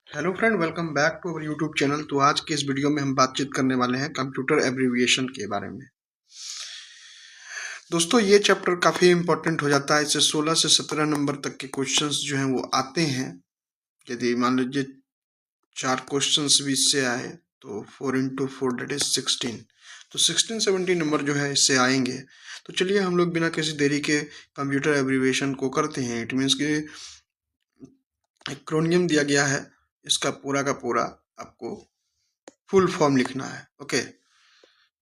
Hello friend, welcome back to our YouTube channel. तो आज के इस वीडियो में हम बातचीत करने वाले हैं कंप्यूटर एब्रिविएशन के बारे में। दोस्तों, ये चैप्टर काफ़ी इंपॉर्टेंट हो जाता है। इससे 16 से 17 नंबर तक के क्वेश्चंस जो हैं वो आते हैं। यदि मान लीजिए 4 क्वेश्चंस भी इससे आए तो 4 इंटू 4 दैट इज 16। तो 16-17 नंबर जो है इससे आएंगे। तो चलिए हम लोग बिना किसी देरी के कंप्यूटर एब्रिविएशन को करते हैं। इट मीन्स कि एक्रोनियम दिया गया है, इसका पूरा का पूरा आपको फुल फॉर्म लिखना है। ओके,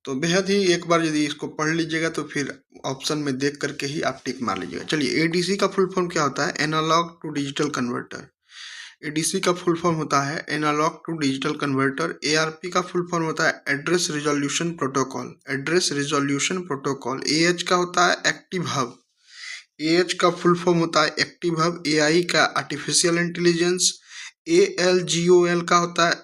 तो बेहद ही एक बार यदि इसको पढ़ लीजिएगा तो फिर ऑप्शन में देख करके ही आप टिक मार लीजिएगा। चलिए, एडीसी का फुल फॉर्म क्या होता है? Analog to digital converter. ADC का फुल फॉर्म होता है analog to digital converter. ARP का फुल फॉर्म होता है address resolution protocol. Address resolution protocol. AH का होता है एक्टिव हब। एएच का फुल फॉर्म होता है एक्टिव हब। एआई का आर्टिफिशियल इंटेलिजेंस। एएलजीओएल का होता है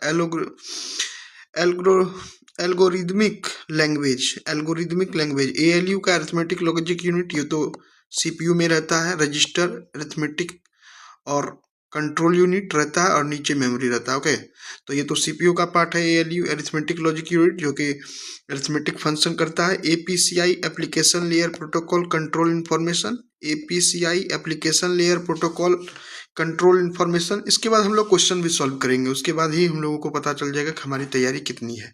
algorithmic language. Algorithmic language. ALU का अरिथमेटिक लॉजिक यूनिट, ये तो सीपीयू में रहता है। रजिस्टर, अरिथमेटिक और कंट्रोल यूनिट रहता है और नीचे मेमोरी रहता है। ओके, तो ये तो सीपीयू का पार्ट है। एएलयू अरिथमेटिक लॉजिक यूनिट जो कि अरिथमेटिक फंक्शन करता है। APCI application layer protocol control information. APCI application layer protocol control information. इसके बाद हम लोग क्वेश्चन भी सॉल्व करेंगे, उसके बाद ही हम लोगों को पता चल जाएगा कि हमारी तैयारी कितनी है।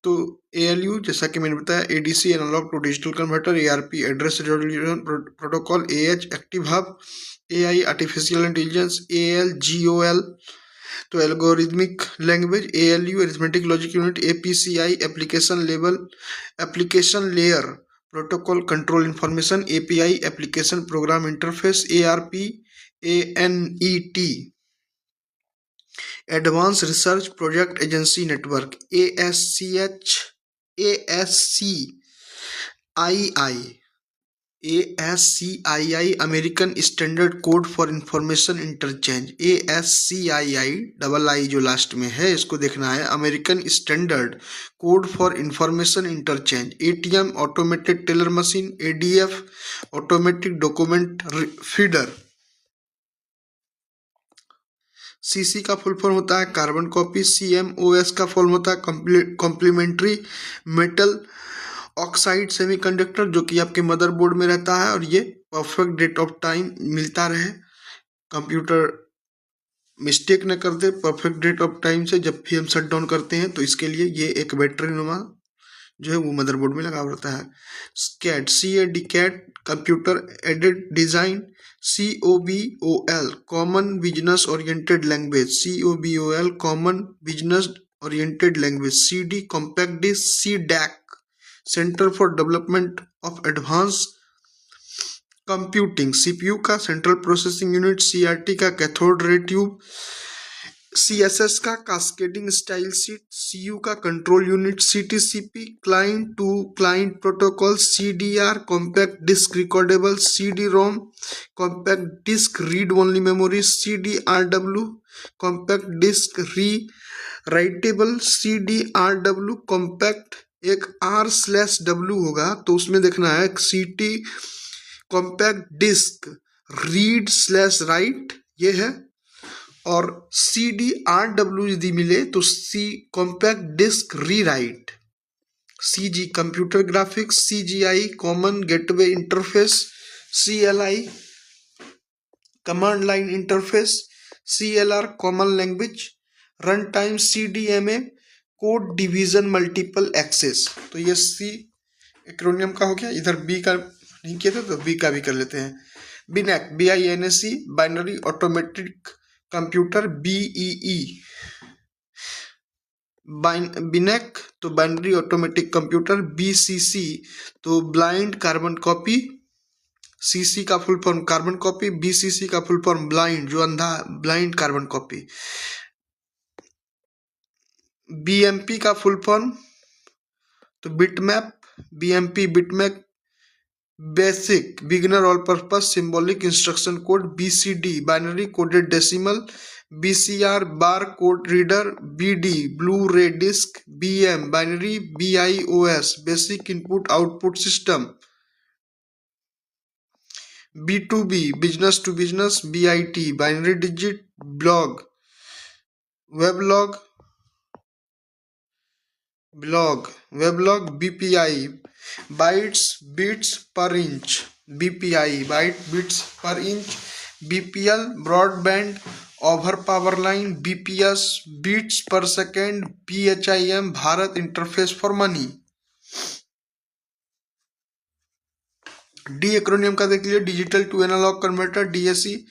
तो एएलयू जैसा कि मैंने बताया, ADC analog to digital converter. ARP address resolution protocol. AH active hub. AI artificial intelligence. ALGOL तो algorithmic language. ALU arithmetic logic unit. APCI application layer protocol control information. API application program interface. ARPANET advance research project agency network. ASCII American standard code for information interchange. ASCII double I जो last में है, इसको देखना है। American standard code for information interchange. ATM automated teller machine. ADF automatic document feeder. CC का full form होता है carbon copy. CMOS का फॉर्म होता है कॉम्प्लीमेंट्री मेटल ऑक्साइड सेमीकंडक्टर, जो कि आपके मदरबोर्ड में रहता है। और ये परफेक्ट डेट ऑफ टाइम मिलता रहे, कंप्यूटर मिस्टेक न कर दे परफेक्ट डेट ऑफ टाइम से जब भी हम शट डाउन करते हैं। तो इसके लिए ये एक बैटरी नुमा जो है वो मदरबोर्ड में लगा रहता है। स्कैट CAD cat computer aided design. COBOL common business oriented language. COBOL common business oriented language. CD compact disc. CDAC centre for development of advance computing. CPU का सेंट्रल प्रोसेसिंग यूनिट। CRT का cathode ray tube. CSS का cascading style sheet. CU का control unit. CTCP client to client protocol. CDR compact disc recordable. CD-ROM compact disc read only memory. CDRW compact disc rewritable. CDRW compact एक R/W होगा तो उसमें देखना है CT compact disc रीड/राइट ये है। और CDRW यदि मिले तो C compact disc rewrite. CG computer graphics. CGI common gateway interface. CLI command line interface. CLR common language run time. CDMA code division multiple access. तो ये C एक्रोनियम का हो गया। इधर B का नहीं किया था तो B का भी कर लेते हैं। बिनैक BINAC binary automatic computer. BEE बिनैक तो बाइनरी ऑटोमेटिक कंप्यूटर। BCC तो ब्लाइंड कार्बन कॉपी। CC का full form carbon copy. BCC का फुल फॉर्म ब्लाइंड जो अंधा, ब्लाइंड कार्बन कॉपी। BMP का फुल फॉर्म तो bitmap. BMP bitmap basic beginner all purpose symbolic instruction code. BCD binary coded decimal. BCR bar code reader. BD blue रे disc. BM binary. BIOS basic input output system. B2B business to business. BIT binary digit blog weblog BPI, bytes bits per inch, BPI byte bits per inch, BPL broadband over power line, BPS bits per second, BHIM Bharat interface for money. D acronym का देख लीजिए, digital to analog converter, DSC,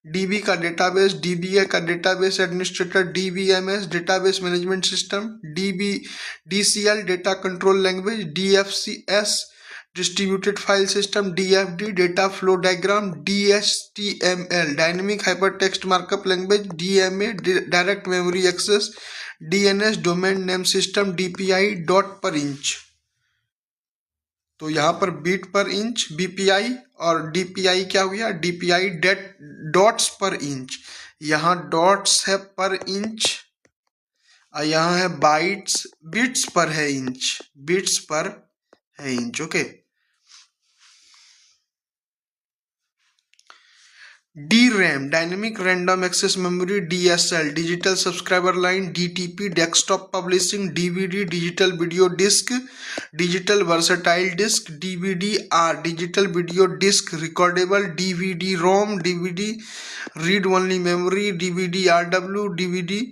DB का database, DBA का database administrator, DBMS database management system, DB DCL data control language, DFCS distributed file system, DFD data flow diagram, DHTML dynamic hyper text markup language, DMA direct memory access, DNS domain name system, DPI dot per inch. तो यहाँ पर beat पर inch BPI और DPI क्या हो गया, DPI dots पर inch. यहाँ डॉट्स है पर इंच और यहाँ है बाइट्स, बिट्स पर है इंच, बिट्स पर है inch. Okay. DRAM dynamic random access memory, DSL digital subscriber line, DTP desktop publishing, DVD digital video disc, digital versatile disc, DVD-R digital video disc recordable, DVD ROM, DVD read only memory, DVD-RW, DVD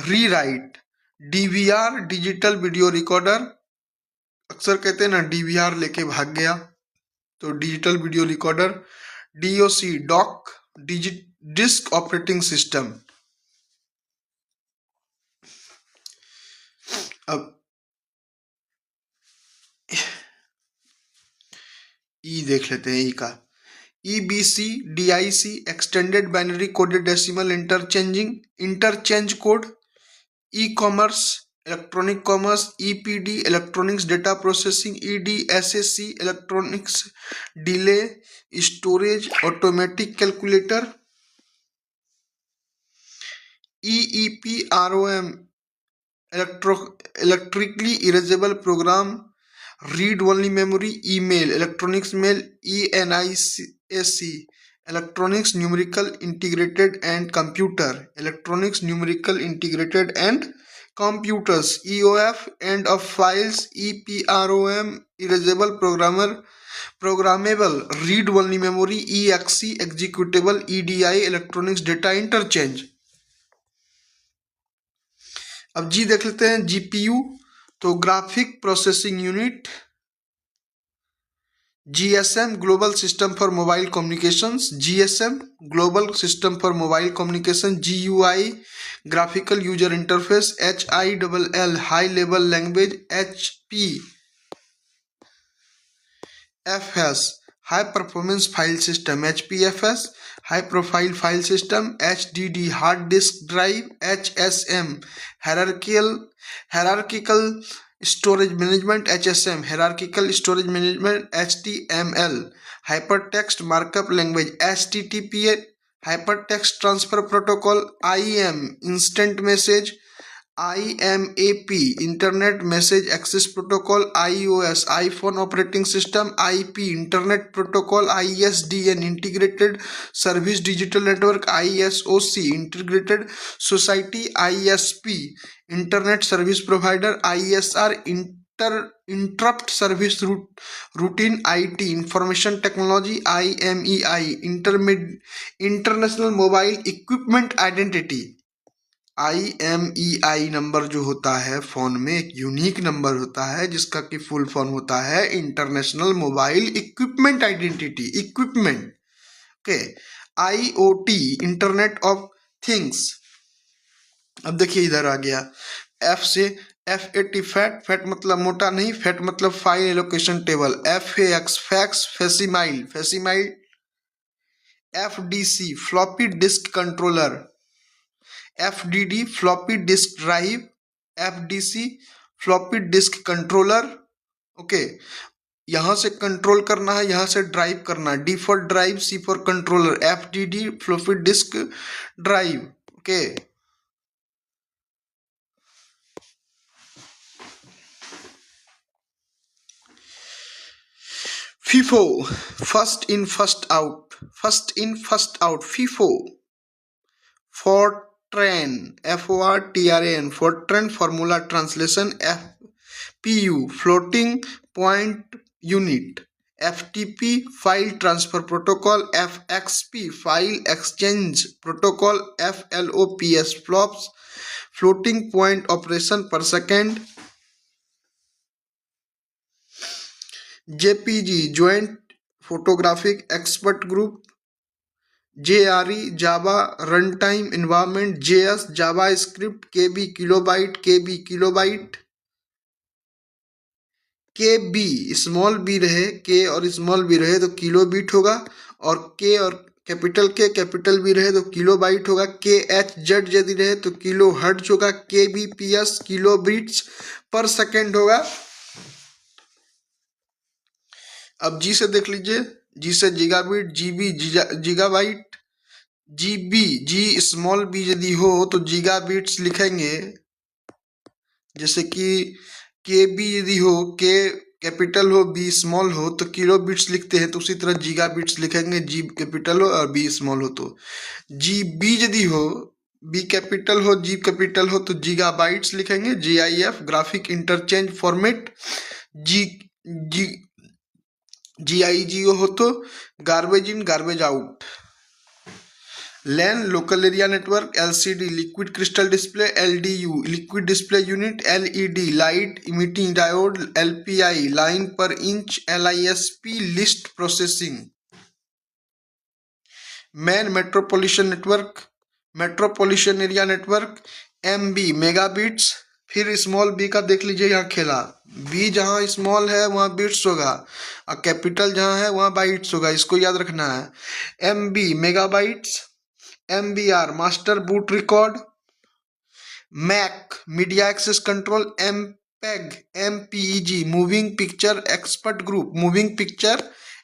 rewrite, DVR digital video recorder, अक्सर कहते हैं ना DVR लेके भाग गया, तो digital video recorder, DOC doc disk operating system. अब E देख लेते हैं, ई का EBC DIC extended binary coded decimal interchange code, e commerce electronic commerce, EPD electronics data processing, EDSAC electronics delay storage automatic calculator, EEPROM electrically erasable program, read only memory, email electronics mail, ENIAC electronics numerical integrated and computer, electronics numerical integrated and computers, EOF end of files, EPROM erasable programmable read only memory, EXE executable, EDI electronics data interchange। अब जी देख लेते हैं GPU, तो graphic processing unit, GSM global system for mobile communications, GSM global system for mobile communication, GUI graphical user interface, HILL high level language, HPFS high performance file system, HPFS high profile file system, HDD hard disk drive, HSM hierarchical storage management, HSM hierarchical storage management, HTML hypertext markup language, HTTP hypertext transfer protocol, IM instant message, IMAP internet message access protocol, iOS iPhone operating system, IP internet protocol, ISDN integrated service digital network, ISOC integrated society, ISP internet service provider, ISR interrupt service routine, IT information technology, IMEI international mobile equipment identity. IMEI number जो होता है phone में एक unique number होता है जिसका कि full form होता है international mobile equipment identity, equipment. Okay. IoT internet of things. अब देखिए इधर आ गया F से FAT फैट मतलब मोटा नहीं, फैट मतलब file allocation table, FAX fax facsimile, FDC floppy disk controller, FDD floppy disk drive, FDC floppy disk controller. Okay, यहां से कंट्रोल करना है, यहां से ड्राइव करना है, D for drive, C for controller, FDD floppy disk drive. Okay. FIFO first in first out, FIFO FORTRAN, FORTRAN, FORTRAN formula translation, FPU floating point unit, FTP file transfer protocol, FXP file exchange protocol, FLOPS flops floating point operation per second, JPG joint photographic expert group, JRE Java runtime environment, JS JavaScript, KB kilobyte, KB kilobyte, KB small B रहे, K और small B रहे तो kilo beat होगा, और K और capital B रहे तो kilo byte होगा, KHZ यदि रहे तो किलो हर्ट्ज होगा, KBPS kilo beats per second होगा। अब जी से देख लीजिए, जी से जीगाबिट, जीबी जीगाबाइट, जीबी जी स्मॉल बी यदि हो तो जीगाबिट्स लिखेंगे, जैसे कि के बी यदि हो, के कैपिटल हो, बी स्मॉल हो तो किलो बिट्स लिखते हैं, तो उसी तरह जीगा बिट्स लिखेंगे, जी कैपिटल हो और बी स्मॉल हो तो जी बी यदि हो, बी कैपिटल हो, जी कैपिटल हो तो जीगा बाइट्स लिखेंगे, GIF graphic interchange format, G G GIGO हो तो garbage in garbage out, LAN local area network, LCD liquid crystal display, LDU liquid display unit, LED light emitting diode, LPI line per inch, LISP list processing, MAN metropolitan network, metropolitan area network, MB megabits. फिर small B का देख लीजिए, यहाँ खेला, B जहाँ small है वहाँ bits होगा और कैपिटल जहाँ है वहाँ बाइट्स होगा, इसको याद रखना है। MB megabytes, MBR master boot record, MAC media access control, MPEG MPEG moving picture expert group, moving picture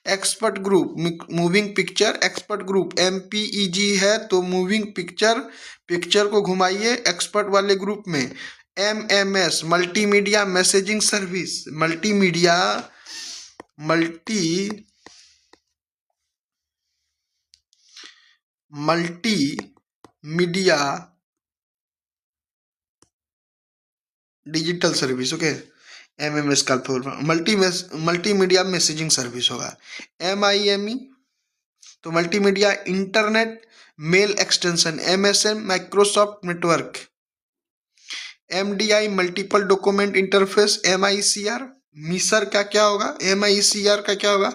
expert group, moving picture expert group, MPEG है तो मूविंग पिक्चर को घुमाइए एक्सपर्ट वाले ग्रुप में। MMS multimedia messaging service, multimedia digital service, okay, MMS का multimedia messaging service होगा। MIME तो multimedia internet mail extension, MSN Microsoft network, MDI multiple document interface, MICR miser का क्या होगा, MICR का क्या होगा,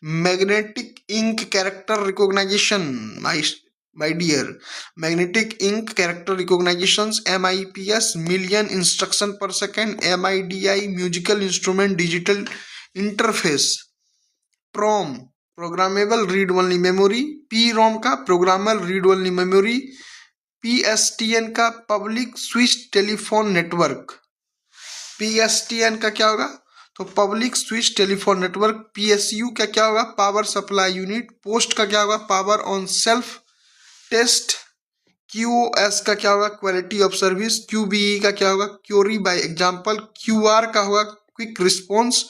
magnetic ink character recognisation, my dear magnetic ink character recognisations, MIPS million instruction per second, MIDI musical instrument digital interface, PROM programmable read only memory, PROM का programmable read only memory, PSTN का public switch telephone network, PSTN का क्या होगा तो public switch telephone network, PSU का क्या होगा power supply unit, post का क्या होगा power on self test, QoS का क्या होगा क्वालिटी ऑफ सर्विस, QBE का क्या होगा क्यूरी बाय एग्जांपल, QR का होगा क्विक रिस्पॉन्स,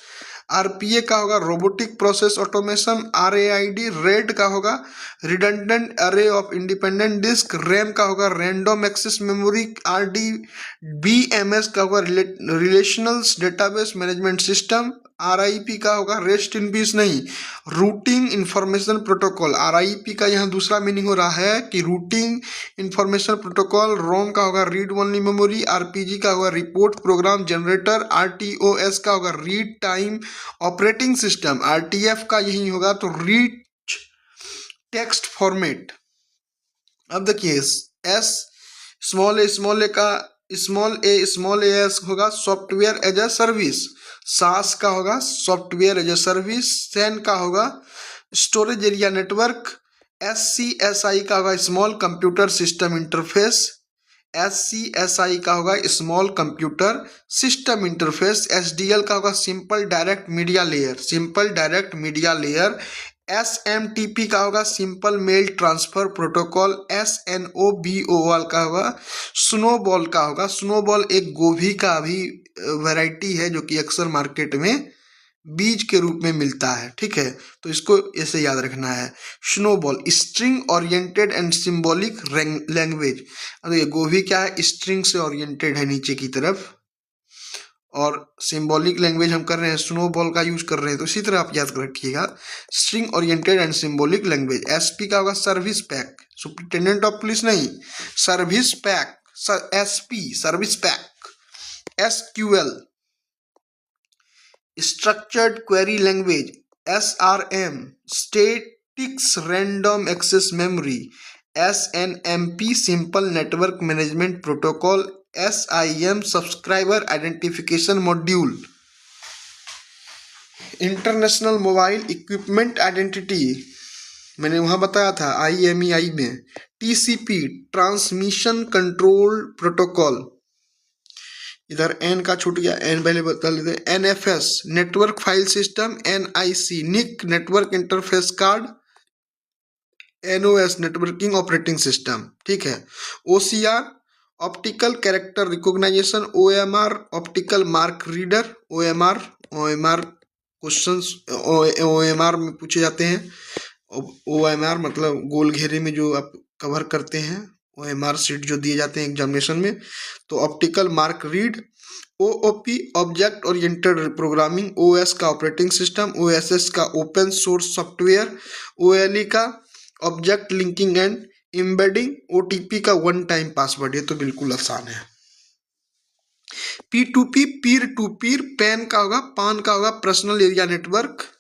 RPA का होगा robotic process automation, RAID red का होगा रिडंडेंट अरे ऑफ इंडिपेंडेंट डिस्क, RAM का होगा रैंडम एक्सेस मेमोरी, RDBMS का होगा relational database management system, RIP का होगा रेस्ट इन पीस नहीं, रूटिंग इंफॉर्मेशन प्रोटोकॉल, RIP का यहाँ दूसरा मीनिंग हो रहा है कि रूटिंग इंफॉर्मेशन प्रोटोकॉल, ROM का होगा रीड ओनली मेमोरी, RPG का होगा रिपोर्ट प्रोग्राम जनरेटर, RTOS का होगा read time operating system, RTF का यही होगा तो रिच टेक्स्ट फॉर्मेट। अब देखिए S स्मॉल ए का स्मॉल एस होगा software as a service, SaaS का होगा software as a service, SAN का होगा स्टोरेज एरिया नेटवर्क, SCSI का होगा small computer system interface, SCSI का होगा small computer system interface, SDL का होगा simple direct media layer, SMTP का होगा simple mail transfer protocol, SNOBOL का होगा स्नोबॉल का होगा, स्नोबॉल एक गोभी का भी वैरायटी है जो कि अक्सर मार्केट में बीज के रूप में मिलता है, ठीक है, तो इसको ऐसे याद रखना है। Snowball string oriented and symbolic language. अब ये गोभी क्या है, स्ट्रिंग से ओरिएंटेड है नीचे की तरफ, और सिंबॉलिक लैंग्वेज हम कर रहे हैं, स्नोबॉल का यूज कर रहे हैं, तो इसी तरह आप याद रखिएगा, string oriented and symbolic language. SP का होगा service pack, superintendent of police नहीं, service pack, SP service pack. SQL structured query language, SRM statics random access memory, SNMP simple network management protocol, SIM subscriber identification module. International mobile equipment identity मैंने वहां बताया था IMEI में। TCP ट्रांसमिशन control प्रोटोकॉल, इधर N का छूट गया, N पहले बता लेते हैं। NFS network file system, NIC NIC network interface card, NOS networking operating system, ठीक है। OCR optical character recognisation, OMR optical mark reader, OMR questions OMR में पूछे जाते हैं। OMR मतलब गोल घेरे में जो आप कवर करते हैं, OMR सीट जो दिए जाते हैं एग्जामिनेशन में, तो optical mark read. OOP object oriented programming, OS का ऑपरेटिंग सिस्टम, OSS का ओपन सोर्स सॉफ्टवेयर, OLE का object linking and embedding, OTP का वन टाइम पासवर्ड। ये तो बिल्कुल आसान है। P2P Pir to Pir, PAN का होगा, पान का होगा पर्सनल एरिया नेटवर्क।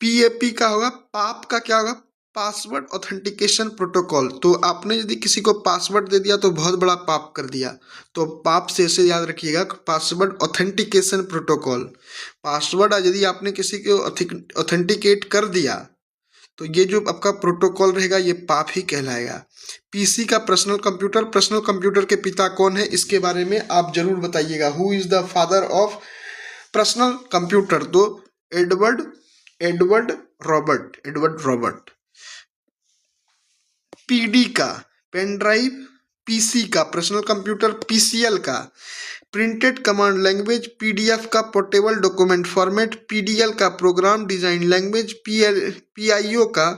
PAP का होगा, पाप का क्या होगा, पासवर्ड ऑथेंटिकेशन प्रोटोकॉल। तो आपने यदि किसी को पासवर्ड दे दिया तो बहुत बड़ा पाप कर दिया, तो पाप से ऐसे याद रखिएगा, पासवर्ड ऑथेंटिकेशन प्रोटोकॉल। पासवर्ड यदि आपने किसी को ऑथेंटिकेट कर दिया तो ये जो आपका प्रोटोकॉल रहेगा ये पाप ही कहलाएगा। PC का पर्सनल कंप्यूटर, पर्सनल कंप्यूटर के पिता कौन है इसके बारे में आप जरूर बताइएगा। Who is the father of personal computer? तो एडवर्ड रॉबर्ट। PD का पेन ड्राइव, PC का पर्सनल कंप्यूटर, PCL का प्रिंटेड कमांड लैंग्वेज, PDF का पोर्टेबल डॉक्यूमेंट फॉर्मेट, PDL का प्रोग्राम डिजाइन लैंग्वेज, PIO का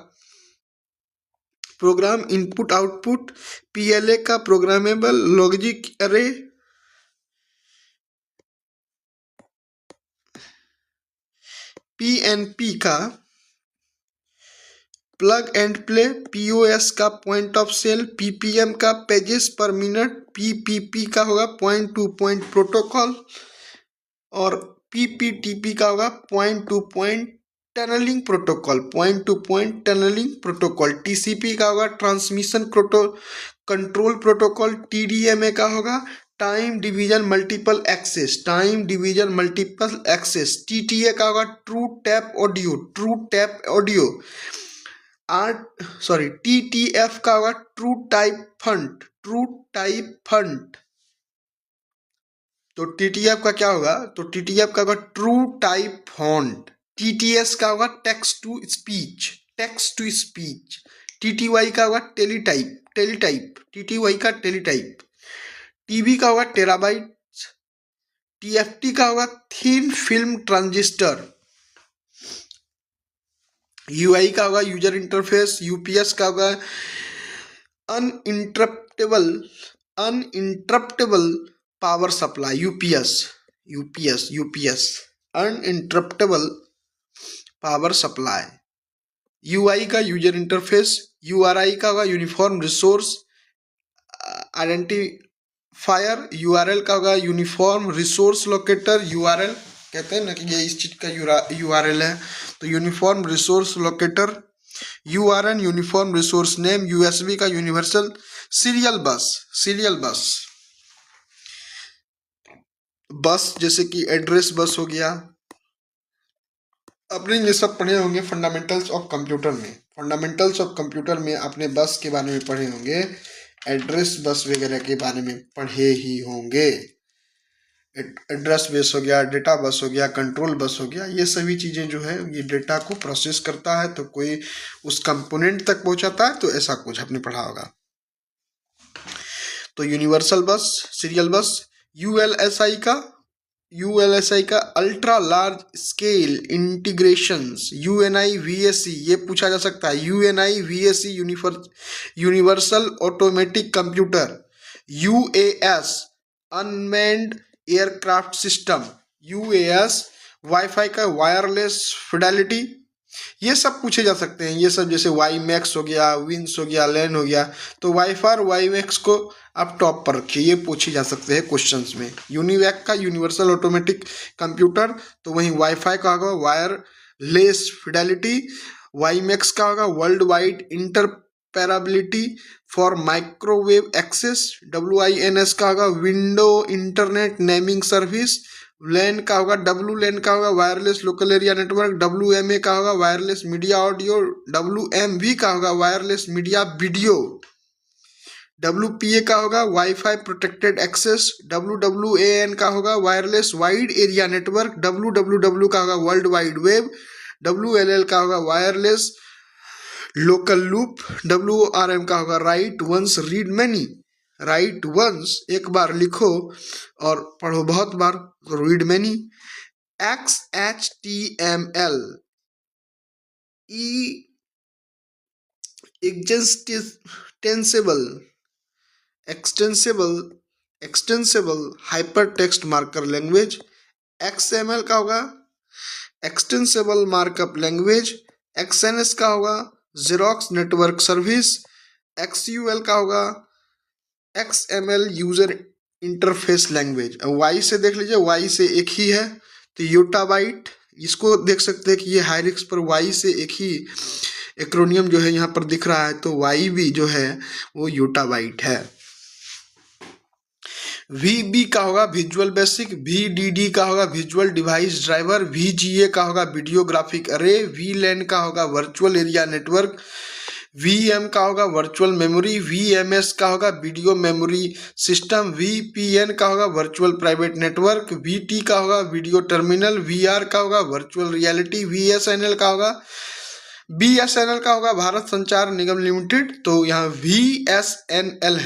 प्रोग्राम इनपुट आउटपुट, PLA का programmable logic अरे, PNP का प्लग एंड प्ले, POS का पॉइंट ऑफ सेल, PPM का पेजेस पर मिनट, PPP का होगा पॉइंट टू पॉइंट प्रोटोकॉल, और PPTP का होगा point to point tunneling protocol, TCP का होगा ट्रांसमिशन कंट्रोल प्रोटोकॉल, TDMA का होगा time division multiple access, TTA का होगा ट्रू टैप ऑडियो, TTF का होगा ट्रू टाइप फंट। तो TTF का क्या होगा, तो TTF का होगा ट्रू टाइप फॉन्ट। TTS का होगा टेक्स्ट टू स्पीच। TTY का होगा टेलीटाइप, TTY का टेलीटाइप। TB का होगा टेराबाइट, TFT का होगा थिन फिल्म ट्रांजिस्टर, UI का होगा यूजर इंटरफेस, UPS का होगा uninterruptible power supply, UPS uninterruptible power supply. UI का यूजर इंटरफेस, URI का होगा यूनिफॉर्म रिसोर्स आइडेंटिफायर, URL का होगा यूनिफॉर्म रिसोर्स लोकेटर, URL कहते हैं ना कि ये इस चीज का URL है, तो uniform resource locator. URN uniform resource name, USB का यूनिवर्सल सीरियल बस जैसे कि एड्रेस बस हो गया। आपने ये सब पढ़े होंगे फंडामेंटल्स ऑफ कंप्यूटर में आपने बस के बारे में पढ़े होंगे, एड्रेस बस वगैरह के बारे में पढ़े ही होंगे। एड्रेस बस हो गया, डेटा बस हो गया, कंट्रोल बस हो गया, ये सभी चीज़ें जो है ये डेटा को प्रोसेस करता है, तो कोई उस कंपोनेंट तक पहुंचाता है, तो ऐसा कुछ आपने पढ़ा होगा। तो यूनिवर्सल बस, सीरियल बस। यूएलएसआई का ultra large scale integrations, UNIVAC, ये पूछा जा सकता है। UNIVAC universal automatic computer. UAS unmanned aircraft system. UAS wifi का वायरलेस फिडेलिटी, ये सब पूछे जा सकते हैं। ये सब जैसे वाई मैक्स हो गया, विंस हो गया, लैन हो गया, तो वाईफाई और वाई मैक्स को आप टॉप पर रखिए, ये पूछे जा सकते हैं क्वेश्चंस में। यूनिवैक का यूनिवर्सल ऑटोमेटिक कंप्यूटर, तो वहीं वाईफाई का होगा वायरलेस फिडेलिटी। वाई मैक्स का होगा world wide interoperability for microwave access. WINS का होगा window internet naming service. LAN का होगा WLAN का होगा wireless local area network. WMA का होगा वायरलेस मीडिया ऑडियो। WMV का होगा वायरलेस मीडिया वीडियो। WPA का होगा वाईफाई प्रोटेक्टेड एक्सेस। WWAN का होगा wireless wide area network. WWW का होगा वर्ल्ड वाइड वेब। WLL का होगा वायरलेस लोकल लूप। WRM का होगा write once read many. Write once एक बार लिखो और पढ़ो बहुत बार, read many. XHTML extensible hyper text marker language. XML का होगा एक्सटेंसिबल मार्कअप लैंग्वेज। XNS का होगा जेरोक्स नेटवर्क सर्विस। XUL का होगा XML user interface language. Y से देख लीजिए, वाई से एक ही है तो योटाबाइट, इसको देख सकते हैं कि ये हाइरिक्स पर वाई से एक ही एक्रोनियम जो है यहाँ पर दिख रहा है, तो वाई भी जो है वो योटाबाइट है। VB का होगा विजुअल बेसिक। VDD का होगा विजुअल डिवाइस ड्राइवर। VGA का होगा वीडियो ग्राफिक अरे। VLAN का होगा वर्चुअल एरिया नेटवर्क। VM का होगा वर्चुअल मेमोरी। VMS का होगा वीडियो मेमोरी सिस्टम। VPN का होगा वर्चुअल प्राइवेट नेटवर्क। VT का होगा वीडियो टर्मिनल। VR का होगा वर्चुअल रियलिटी। BSNL का होगा भारत संचार निगम लिमिटेड, तो यहाँ VSNL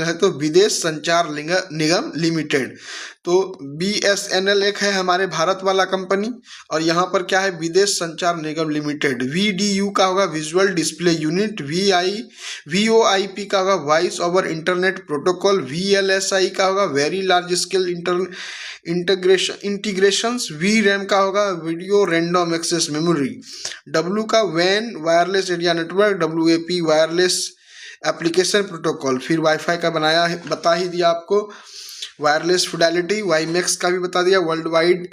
है तो विदेश संचार निगम लिमिटेड। तो BSNL एक है हमारे भारत वाला कंपनी और यहाँ पर क्या है, विदेश संचार निगम लिमिटेड। VDU का होगा विजुअल डिस्प्ले यूनिट। VoIP का होगा voice over internet protocol. VLSI का होगा very large scale integrations. VRAM का होगा video random access memory. W का WAN wireless area network. WAP wireless application protocol. फिर वाईफाई का बता ही दिया आपको, वायरलेस फिडेलिटी। वाईमैक्स का भी बता दिया, world wide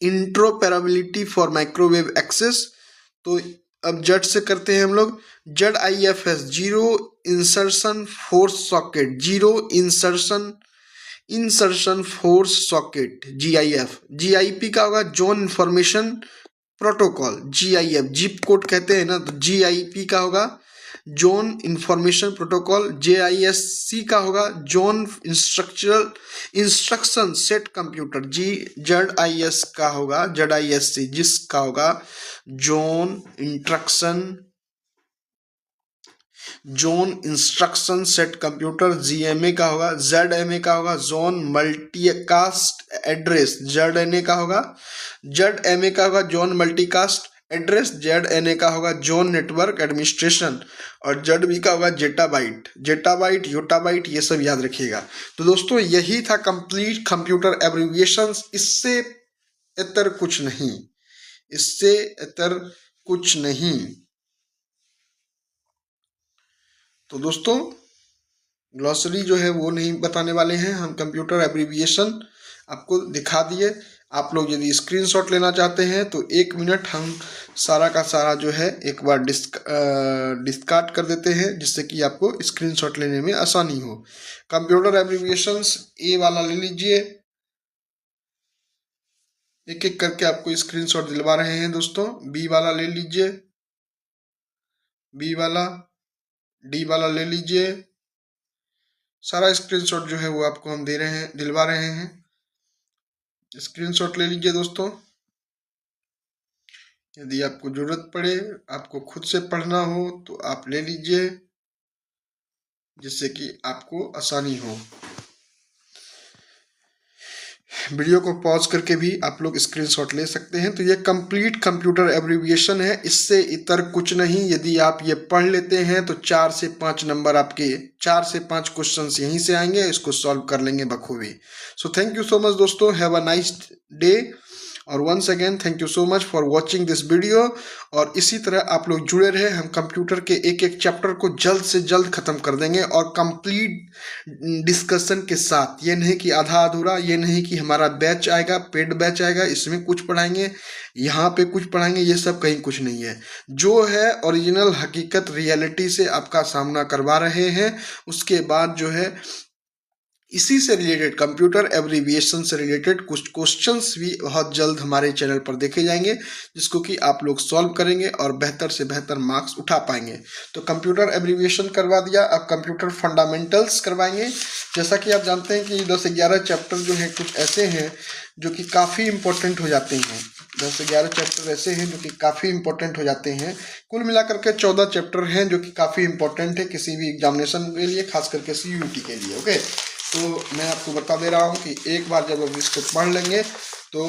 interoperability for microwave access. तो अब जेड से करते हैं हम लोग। ZIFS zero insertion force socket. Zero insertion force socket GIF। GIP का होगा zone information protocol. GIF zip code कहते हैं ना, तो GIP का होगा जोन इंफॉर्मेशन प्रोटोकॉल। JISC का होगा zone instruction set computer. ZIS का होगा ZISC जिसका होगा zone instruction set computer. ZMA का होगा ZMA का होगा जोन मल्टीकास्ट एड्रेस। ZMA का होगा जोन मल्टीकास्ट एड्रेस। ZNA का होगा जोन नेटवर्क एडमिनिस्ट्रेशन। और ZB का होगा जेटाबाइट योटाबाइट, ये सब याद रखिएगा। तो दोस्तों यही था कंप्लीट कंप्यूटर एब्रिविएशंस, इससे इतर कुछ नहीं। तो दोस्तों ग्लॉसरी जो है वो नहीं बताने वाले हैं हम, कंप्यूटर एब्रिविएशन आपको दिखा दिए। आप लोग यदि स्क्रीनशॉट लेना चाहते हैं तो 1 मिनट हम सारा का सारा जो है एक बार डिस्कार्ड कर देते हैं, जिससे कि आपको स्क्रीनशॉट लेने में आसानी हो। कंप्यूटर एब्रिविएशंस ए वाला ले लीजिए, एक एक करके आपको स्क्रीनशॉट दिलवा रहे हैं दोस्तों। बी वाला ले लीजिए, बी वाला, डी वाला ले लीजिए। सारा स्क्रीनशॉट जो है वो आपको हम दिलवा रहे हैं। स्क्रीनशॉट ले लीजिए दोस्तों। यदि आपको जरूरत पड़े, आपको खुद से पढ़ना हो तो आप ले लीजिए। जिससे कि आपको आसानी हो। वीडियो को पॉज करके भी आप लोग स्क्रीनशॉट ले सकते हैं। तो ये कंप्लीट कंप्यूटर एब्रिविएशन है, इससे इतर कुछ नहीं। यदि आप ये पढ़ लेते हैं तो 4 से 5 नंबर आपके 4 से 5 क्वेश्चंस यहीं से आएंगे, इसको सॉल्व कर लेंगे बखूबी। So thank you so much दोस्तों, हैव अ नाइस डे, और once again thank you so much for watching this video. और इसी तरह आप लोग जुड़े रहे, हम कंप्यूटर के एक एक चैप्टर को जल्द से जल्द खत्म कर देंगे और कंप्लीट डिस्कशन के साथ। ये नहीं कि आधा अधूरा, ये नहीं कि हमारा बैच आएगा, पेड बैच आएगा, इसमें कुछ पढ़ाएंगे, यहाँ पे कुछ पढ़ाएंगे, ये सब कहीं कुछ नहीं है। जो है ओरिजिनल हकीकत रियलिटी से आपका सामना करवा रहे हैं। उसके बाद जो है इसी से रिलेटेड कंप्यूटर एब्रिविएशन से रिलेटेड कुछ क्वेश्चंस भी बहुत जल्द हमारे चैनल पर देखे जाएंगे, जिसको कि आप लोग सॉल्व करेंगे और बेहतर से बेहतर मार्क्स उठा पाएंगे। तो कंप्यूटर एब्रिविएशन करवा दिया, अब कंप्यूटर फंडामेंटल्स करवाएंगे। जैसा कि आप जानते हैं कि 10-11 चैप्टर जो हैं कुछ ऐसे हैं जो कि काफ़ी इंपॉर्टेंट हो जाते हैं। 10-11 चैप्टर ऐसे हैं जो कि काफ़ी इंपॉर्टेंट हो जाते हैं। कुल मिलाकर के 14 चैप्टर हैं जो कि काफ़ी इंपॉर्टेंट है किसी भी एग्जामिनेशन के लिए, खास करके CUET के लिए। ओके, तो मैं आपको बता दे रहा हूँ कि एक बार जब आप इसको पढ़ लेंगे तो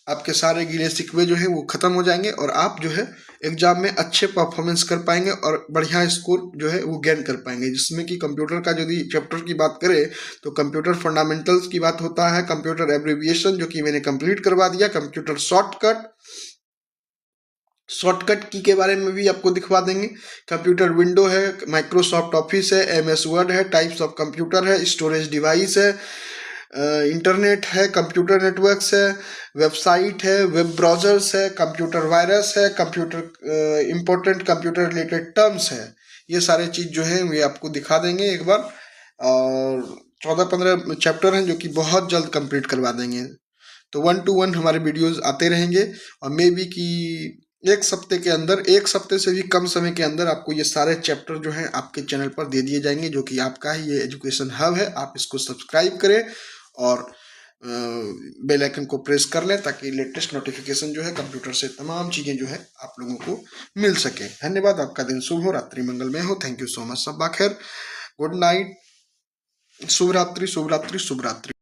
आपके सारे गिले शिकवे जो है वो ख़त्म हो जाएंगे और आप जो है एग्जाम में अच्छे परफॉर्मेंस कर पाएंगे और बढ़िया स्कोर जो है वो गेन कर पाएंगे। जिसमें कि कंप्यूटर का यदि चैप्टर की बात करें तो कंप्यूटर फंडामेंटल्स की बात होता है, कंप्यूटर एब्रिविएशन जो कि मैंने कंप्लीट करवा दिया, कंप्यूटर शॉर्टकट की के बारे में भी आपको दिखवा देंगे। कंप्यूटर विंडो है, माइक्रोसॉफ्ट ऑफिस है, MS वर्ड है, टाइप्स ऑफ कंप्यूटर है, स्टोरेज डिवाइस है, इंटरनेट है, कंप्यूटर नेटवर्क्स है, वेबसाइट है, वेब ब्राउजर्स है, कंप्यूटर वायरस है, computer important computer related terms है। ये सारे चीज़ जो है वे आपको दिखा देंगे एक बार। और 14-15 चैप्टर हैं जो कि बहुत जल्द कंप्लीट करवा देंगे। तो 1 to 1 हमारे वीडियोस आते रहेंगे और मे बी कि एक सप्ते के अंदर, एक सप्ते से भी कम समय के अंदर आपको ये सारे चैप्टर जो हैं आपके चैनल पर दे दिए जाएंगे, जो कि आपका ही ये एजुकेशन हब है। आप इसको सब्सक्राइब करें और बेल आइकन को प्रेस कर लें ताकि लेटेस्ट नोटिफिकेशन जो है कंप्यूटर से तमाम चीज़ें जो है आप लोगों को मिल सके। धन्यवाद, आपका दिन शुभ हो, रात्रि मंगलमय हो। थैंक यू सो मच, सब खैर, गुड नाइट, शुभ रात्रि, शुभ रात्रि, शुभ रात्रि।